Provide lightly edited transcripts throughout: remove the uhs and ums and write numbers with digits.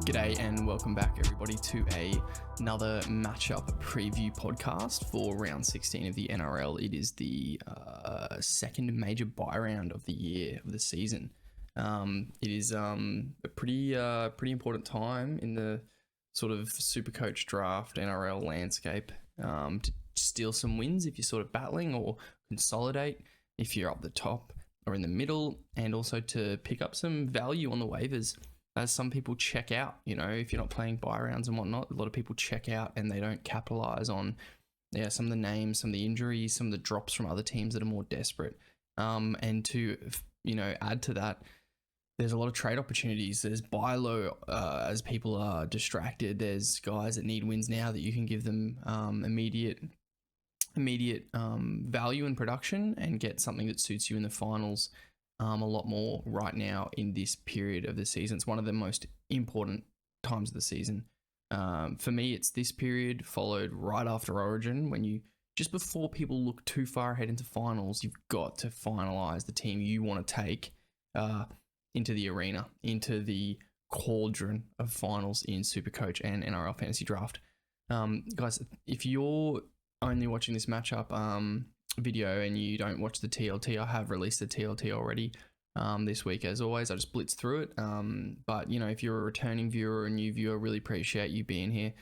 G'day and welcome back everybody to another matchup preview podcast for round 16 of the NRL. It is the second major bye round of the year, of the season. It is a pretty important time in the sort of SuperCoach draft NRL landscape to steal some wins if you're sort of battling, or consolidate if you're up the top or in the middle, and also to pick up some value on the waivers. As some people check out, if you're not playing bye rounds and whatnot, a lot of people check out and they don't capitalize on some of the names, some of the injuries, some of the drops from other teams that are more desperate. And to, add to that, there's a lot of trade opportunities. There's buy low as people are distracted. There's guys that need wins now that you can give them immediate value and production and get something that suits you in the finals. A lot more right now in this period of the season. It's one of the most important times of the season. For me, it's this period followed right after Origin, when you, just before people look too far ahead into finals, you've got to finalize the team you want to take into the arena, into the cauldron of finals in SuperCoach and NRL Fantasy Draft. Guys, if you're only watching this matchup video and you don't watch the TLT, I have released the TLT already this week. As always, I just blitz through it, but if you're a returning viewer or a new viewer, really appreciate you being here.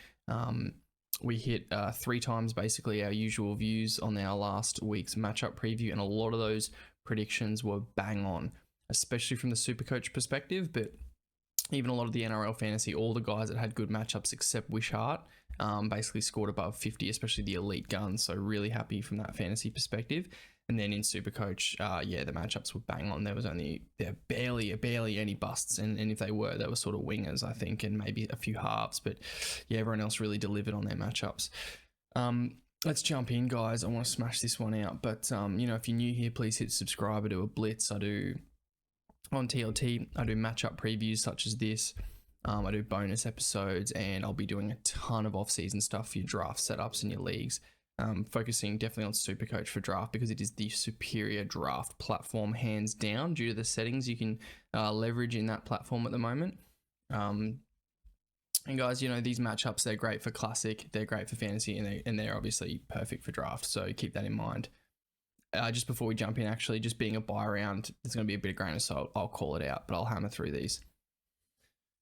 We hit 3 times basically our usual views on our last week's matchup preview, and a lot of those predictions were bang on, especially from the SuperCoach perspective, but even a lot of the NRL fantasy, all the guys that had good matchups except Wishart basically scored above 50, especially the elite guns. So really happy from that fantasy perspective. And then in SuperCoach, the matchups were bang on. There were barely any busts, and if they were sort of wingers, I think, and maybe a few halves. But yeah, everyone else really delivered on their matchups. Let's jump in, guys. I want to smash this one out. But if you're new here, please hit subscribe. I do a blitz. I do on TLT. I do matchup previews such as this. I do bonus episodes, and I'll be doing a ton of off-season stuff for your draft setups and your leagues. Focusing definitely on SuperCoach for draft because it is the superior draft platform, hands down, due to the settings you can leverage in that platform at the moment. And guys, these matchups, they're great for classic, they're great for fantasy, and they're obviously perfect for draft. So keep that in mind. Just before we jump in, actually, just being a buy round, there's going to be a bit of grain of salt. I'll call it out, but I'll hammer through these.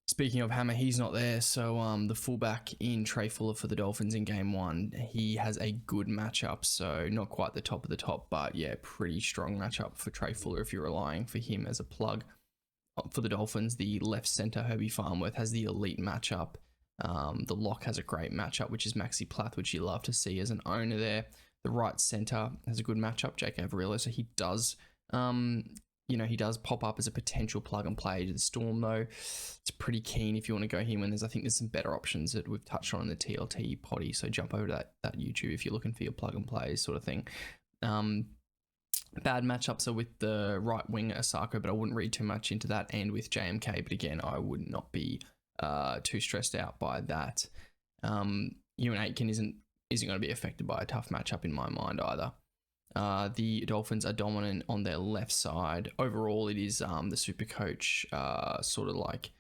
Speaking of hammer, he's not there. So the fullback in Trey Fuller for the Dolphins in game 1, he has a good matchup. So not quite the top of the top, but yeah, pretty strong matchup for Trey Fuller if you're relying for him as a plug. For the Dolphins, the left center, Herbie Farnworth, has the elite matchup. The lock has a great matchup, which is Maxi Plath, which you love to see as an owner there. The right center has a good matchup, Jake Averillo, so he does, he does pop up as a potential plug and play to the Storm, though. It's pretty keen if you want to go him, and I think there's some better options that we've touched on in the TLT potty, so jump over to that YouTube if you're looking for your plug and plays sort of thing. Bad matchups are with the right winger Osako, but I wouldn't read too much into that, and with JMK, but again, I would not be too stressed out by that. Ewan Aitken isn't going to be affected by a tough matchup in my mind either. The Dolphins are dominant on their left side. Overall, it is the SuperCoach sort of like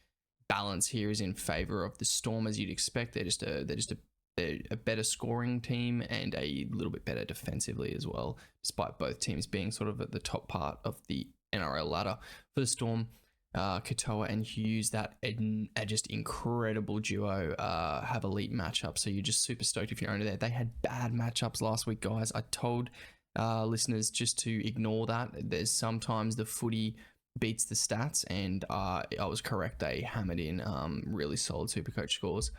balance here is in favor of the Storm, as you'd expect. They're a better scoring team and a little bit better defensively as well, despite both teams being sort of at the top part of the NRL ladder. For the Storm, Katoa and Hughes, that are just incredible duo, have elite matchups. So you're just super stoked if you're under there. They had bad matchups last week, guys. I told listeners just to ignore that. There's sometimes the footy beats the stats, and I was correct. They hammered in really solid SuperCoach scores.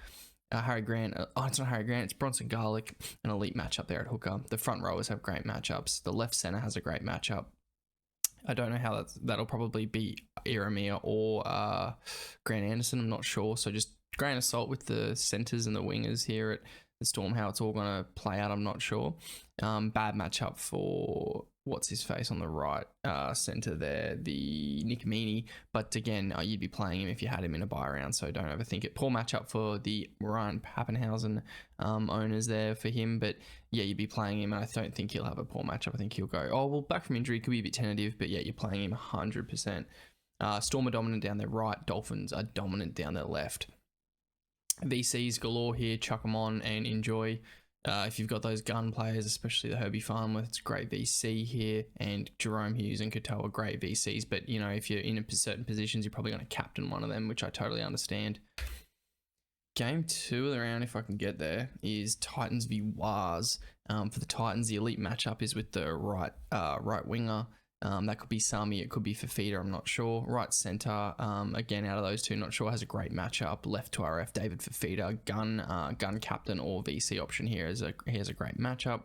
Harry Grant, it's not Harry Grant, it's Bronson Garlick, an elite matchup there at hooker. The front rowers have great matchups. The left center has a great matchup. I don't know how that'll probably be Iramia or Grant Anderson. I'm not sure. So just grain of salt with the centers and the wingers here at the Storm. How it's all going to play out, I'm not sure. Bad matchup for what's his face on the right center there, the Nick Meaney. But again, you'd be playing him if you had him in a buy round, so don't overthink it. Poor matchup for the Ryan Pappenhausen owners there for him, but yeah, you'd be playing him, and I don't think he'll have a poor matchup. I think he'll go, oh, well, back from injury could be a bit tentative, but yeah, you're playing him 100%. Storm are dominant down their right, Dolphins are dominant down their left. VCs galore here. Chuck them on and enjoy. If you've got those gun players, especially the Herbie Farnworth, it's a great VC here, and Jerome Hughes and Katoa are great VCs. But if you're in certain positions, you're probably going to captain one of them, which I totally understand. Game 2 of the round, if I can get there, is Titans v Wars. For the Titans, the elite matchup is with the right winger. That could be Sami, it could be Fafita, I'm not sure. Right centre, again, out of those two, not sure, has a great matchup. Left to RF, David Fafita, gun captain or VC option here. He has a great matchup.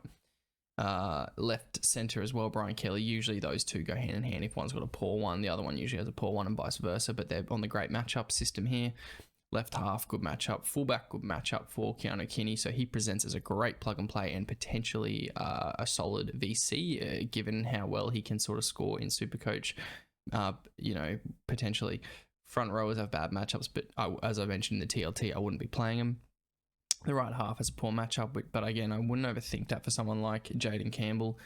Left centre as well, Brian Kelly. Usually those two go hand in hand. If one's got a poor one, the other one usually has a poor one, and vice versa, but they're on the great matchup system here. Left half, good matchup. Fullback, good matchup for Keanu Kinney. So he presents as a great plug and play and potentially a solid VC, given how well he can sort of score in Supercoach. Potentially. Front rowers have bad matchups, but as I mentioned in the TLT, I wouldn't be playing him. The right half has a poor matchup, but again, I wouldn't overthink that for someone like Jaden Campbell.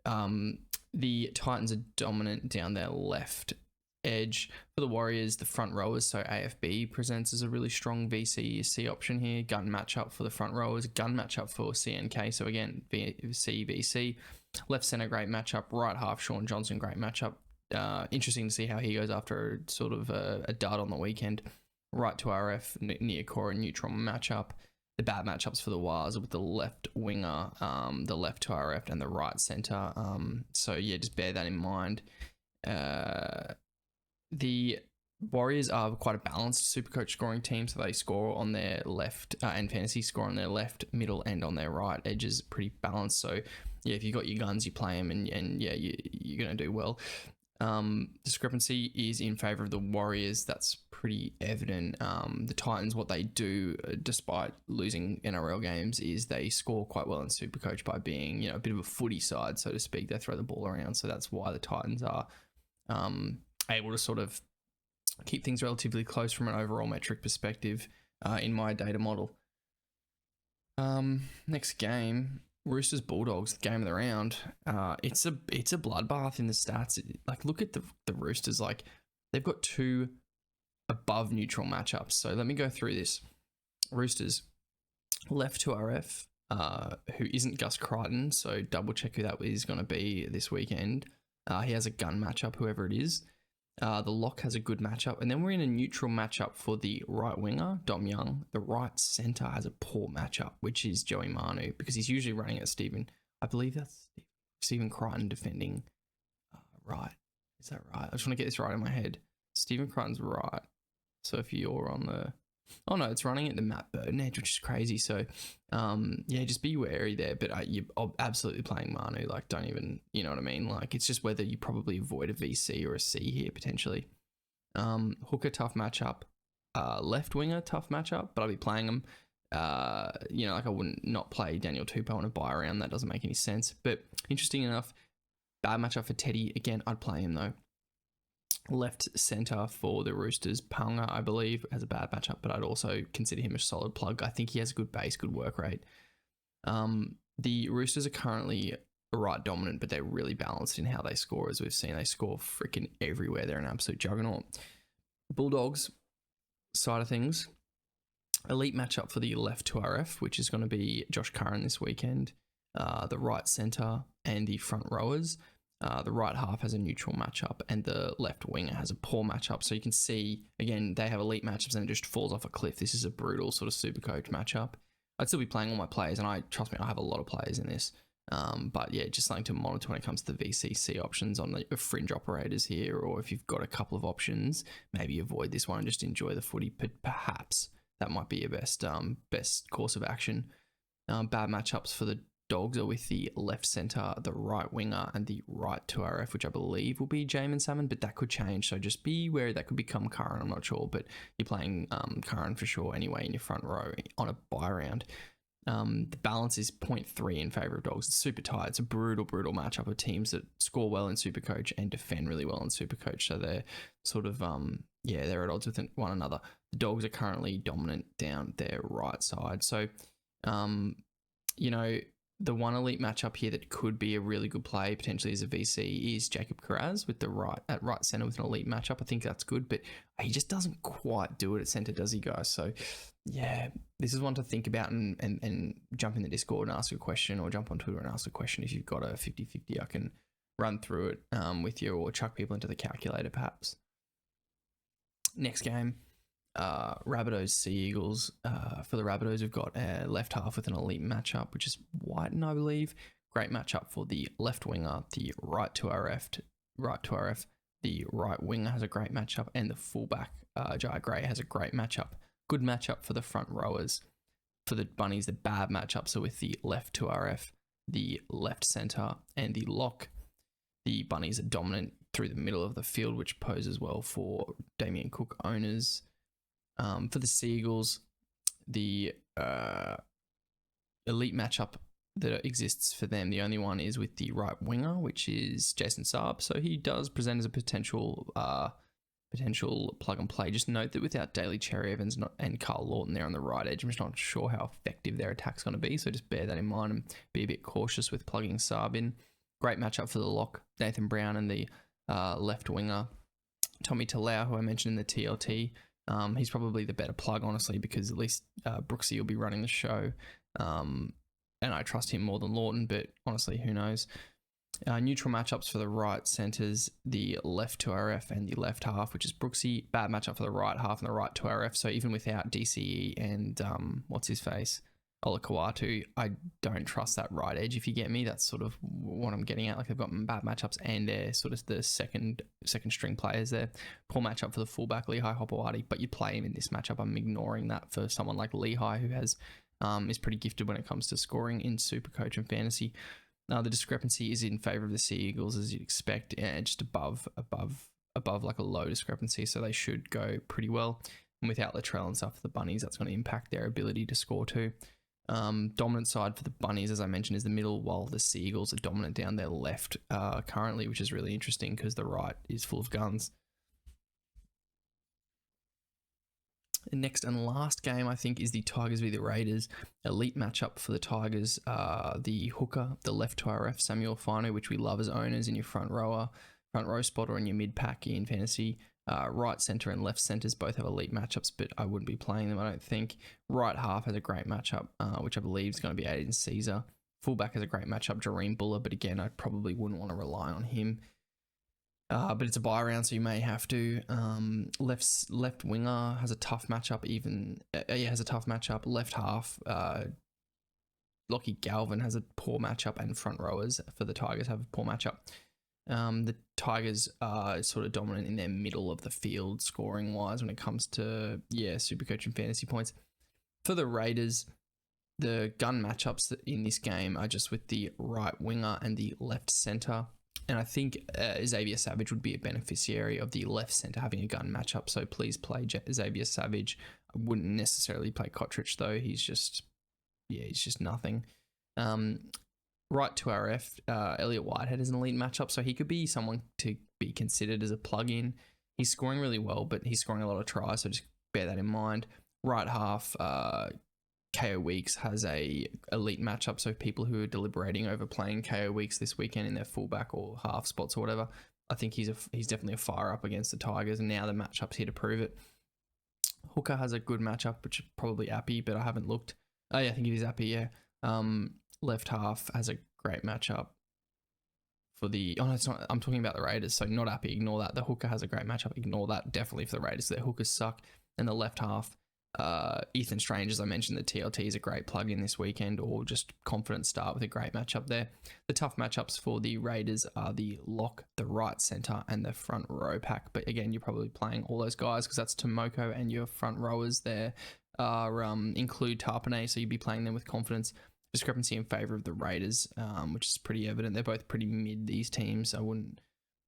The Titans are dominant down their left edge. For the Warriors, the front rowers, so AFB presents as a really strong VC option here. Gun matchup for the front rowers, gun matchup for CNK. So again, VC. Left center, great matchup. Right half, Sean Johnson, great matchup. Interesting to see how he goes after sort of a dud on the weekend. Right to RF, near core and neutral matchup. The bad matchups for the Wars with the left winger, the left to RF, and the right center. So yeah, just bear that in mind. The Warriors are quite a balanced Supercoach scoring team, so they score on their left and fantasy score on their left, middle, and on their right edges, pretty balanced. So yeah, if you got your guns, you play them, and yeah, you're going to do well. Discrepancy is in favor of the Warriors. That's pretty evident. The Titans, what they do, despite losing NRL games, is they score quite well in Supercoach by being, a bit of a footy side, so to speak. They throw the ball around, so that's why the Titans are able to sort of keep things relatively close from an overall metric perspective in my data model. Next game, Roosters Bulldogs, game of the round. It's a bloodbath in the stats. Look at the Roosters. They've got two above neutral matchups. So let me go through this. Roosters, left to RF, who isn't Gus Crichton, so double check who that is going to be this weekend. He has a gun matchup, whoever it is. The lock has a good matchup. And then we're in a neutral matchup for the right winger, Dom Young. The right centre has a poor matchup, which is Joey Manu, because he's usually running at I believe that's Stephen Crichton defending right. Is that right? I just want to get this right in my head. Stephen Crichton's right. So if you're on the... Oh no, it's running at the Matt Burton edge, which is crazy. So, yeah, just be wary there. But you're absolutely playing Manu. Don't even, you know what I mean? It's just whether you probably avoid a VC or a C here potentially. Hooker, tough matchup. Left winger, tough matchup. But I'll be playing them. I wouldn't not play Daniel Tupou on a buy around. That doesn't make any sense. But interesting enough, bad matchup for Teddy. Again, I'd play him though. Left centre for the Roosters, Paunga, I believe, has a bad matchup, but I'd also consider him a solid plug. I think he has a good base, good work rate. The Roosters are currently right dominant, but they're really balanced in how they score. As we've seen, they score freaking everywhere. They're an absolute juggernaut. Bulldogs side of things, elite matchup for the left to RF, which is going to be Josh Curran this weekend. The right centre and the front rowers. The right half has a neutral matchup and the left winger has a poor matchup. So you can see, again, they have elite matchups and it just falls off a cliff. This is a brutal sort of Supercoach matchup. I'd still be playing all my players, and trust me, I have a lot of players in this. But yeah, just something to monitor when it comes to the VCC options on the fringe operators here, or if you've got a couple of options, maybe avoid this one and just enjoy the footy. But perhaps that might be your best course of action. Bad matchups for the Dogs are with the left centre, the right winger, and the right to RF, which I believe will be Jamin Salmon, but that could change. So just be wary, that could become Curran. I'm not sure, but you're playing Curran for sure anyway in your front row on a bye round. The balance is 0.3 in favour of Dogs. It's super tight. It's a brutal matchup of teams that score well in Supercoach and defend really well in Supercoach. So they're sort of, they're at odds with one another. The Dogs are currently dominant down their right side. So, the one elite matchup here that could be a really good play potentially as a VC is Jacob Carraz with the right centre with an elite matchup. I think that's good, but he just doesn't quite do it at centre, does he, guys? So yeah, this is one to think about and jump in the Discord and ask a question, or jump on Twitter and ask a question if you've got a 50-50. I can run through it with you, or chuck people into the calculator perhaps. Next game, Rabbitohs Sea Eagles. For the Rabbitohs, we've got a left half with an elite matchup, which is Whiten, I believe. Great matchup for the left winger, the right to RF. The right winger has a great matchup, and the fullback, Jai Gray, has a great matchup. Good matchup for the front rowers. For the Bunnies, the bad matchups are with the left to RF, the left centre, and the lock. The Bunnies are dominant through the middle of the field, which poses well for Damien Cook owners. For the Sea Eagles, the elite matchup that exists for them, the only one is with the right winger, which is Jason Saab. So he does present as a potential plug and play. Just note that without Daly Cherry Evans and Carl Lawton there on the right edge, I'm just not sure how effective their attack's going to be. So just bear that in mind and be a bit cautious with plugging Saab in. Great matchup for the lock, Nathan Brown, and the left winger, Tommy Talau, who I mentioned in the TLT. He's probably the better plug, honestly, because at least Brooksy will be running the show. And I trust him more than Lawton, but honestly, who knows? Neutral matchups for the right centres, the left to RF and the left half, which is Brooksy. Bad matchup for the right half and the right to RF. So even without DCE and what's his face, Ola Kawatu, I don't trust that right edge, if you get me. That's sort of what I'm getting at. Like, they've got bad matchups and they're sort of the second string players there. Poor matchup for the fullback, Lehigh Hopewadi, but you play him in this matchup. I'm ignoring that for someone like Lehigh, who has is pretty gifted when it comes to scoring in SuperCoach and fantasy. The discrepancy is in favour of the Sea Eagles, as you'd expect, and just above like a low discrepancy, so they should go pretty well. And without Latrell and stuff for the Bunnies, that's going to impact their ability to score too. Dominant side for the Bunnies, as I mentioned, is the middle, while the Sea Eagles are dominant down their left currently, which is really interesting because the right is full of guns. The next and last game, I think, is the Tigers v the Raiders. Elite matchup for the Tigers. The hooker, the left to RF, Samuel Fino, which we love as owners in your front row spot or in your mid pack in fantasy. Right centre and left centres both have elite matchups, but I wouldn't be playing them, I don't think. Right half has a great matchup, which I believe is going to be Aiden Caesar. Fullback has a great matchup, Jareem Buller, but again, I probably wouldn't want to rely on him. But it's a bye round, so you may have to. Left winger has a tough matchup. Has a tough matchup. Left half, Lockie Galvin has a poor matchup, and front rowers for the Tigers have a poor matchup. The Tigers are sort of dominant in their middle of the field scoring wise when it comes to SuperCoach and fantasy points. For the Raiders, the gun matchups in this game are just with the right winger and the left centre. And I think Xavier Savage would be a beneficiary of the left centre having a gun matchup. So please play Xavier Savage. I wouldn't necessarily play Kotrich though. He's just nothing. Right to RF, Elliot Whitehead is an elite matchup, so he could be someone to be considered as a plug-in. He's scoring really well, but he's scoring a lot of tries, so just bear that in mind. Right half, KO Weeks has a elite matchup, so people who are deliberating over playing KO Weeks this weekend in their fullback or half spots or whatever, I think he's definitely a fire up against the Tigers, and now the matchup's here to prove it. Hooker has a good matchup, which is probably Appy, but I haven't looked. Oh yeah, I think it is Appy, yeah. Left half has a great matchup for the... Oh, no, it's not. I'm talking about the Raiders, so not Appy. Ignore that. The hooker has a great matchup. Ignore that, definitely, for the Raiders. Their hookers suck. And the left half, Ethan Strange, as I mentioned, the TLT is a great plug-in this weekend, or just confident start with a great matchup there. The tough matchups for the Raiders are the lock, the right centre, and the front row pack. But again, you're probably playing all those guys because that's Tomoko, and your front rowers there are include Tarpanay, so you'd be playing them with confidence. Discrepancy in favour of the Raiders, which is pretty evident. They're both pretty mid, these teams.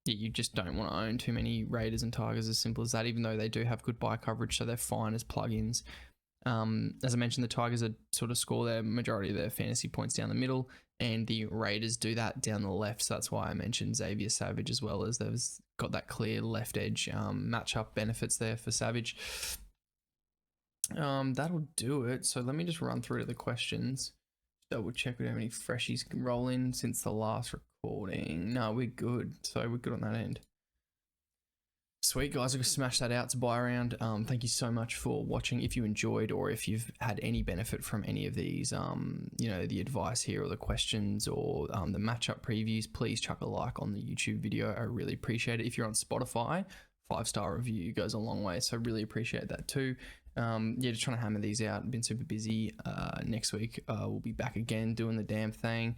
You just don't want to own too many Raiders and Tigers, as simple as that, even though they do have good buy coverage, so they're fine as plugins. As I mentioned, the Tigers are sort of score their majority of their fantasy points down the middle, and the Raiders do that down the left, so that's why I mentioned Xavier Savage, as well as they've got that clear left edge matchup benefits there for Savage. That'll do it. So let me just run through the questions. double check we don't have any freshies can roll in since the last recording. No, we're good. So we're good on that end. Sweet, guys. I'm going to smash that out to buy around. Thank you so much for watching. If you enjoyed or if you've had any benefit from any of these, you know, the advice here or the questions or the matchup previews, please chuck a like on the YouTube video. I really appreciate it. If you're on Spotify, 5-star review goes a long way. So really appreciate that too. Yeah, just trying to hammer these out. Been super busy. Next week we'll be back again doing the damn thing.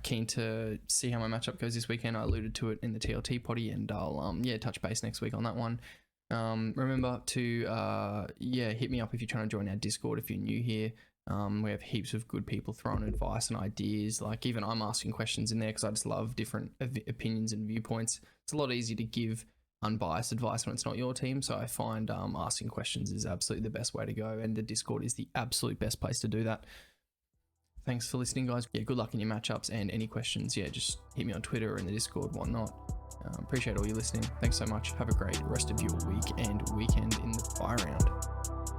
Keen to see how my matchup goes this weekend. I alluded to it in the TLT potty, and I'll touch base next week on that one. Remember to hit me up if you're trying to join our Discord if you're new here. We have heaps of good people throwing advice and ideas. Like even I'm asking questions in there because I just love different opinions and viewpoints. It's a lot easier to give unbiased advice when it's not your team, so I find asking questions is absolutely the best way to go, and the Discord is the absolute best place to do that. Thanks for listening, guys. Yeah, good luck in your matchups, and any questions, yeah, just hit me on Twitter or in the Discord, whatnot. Appreciate all you listening. Thanks so much. Have a great rest of your week and weekend in the buy round.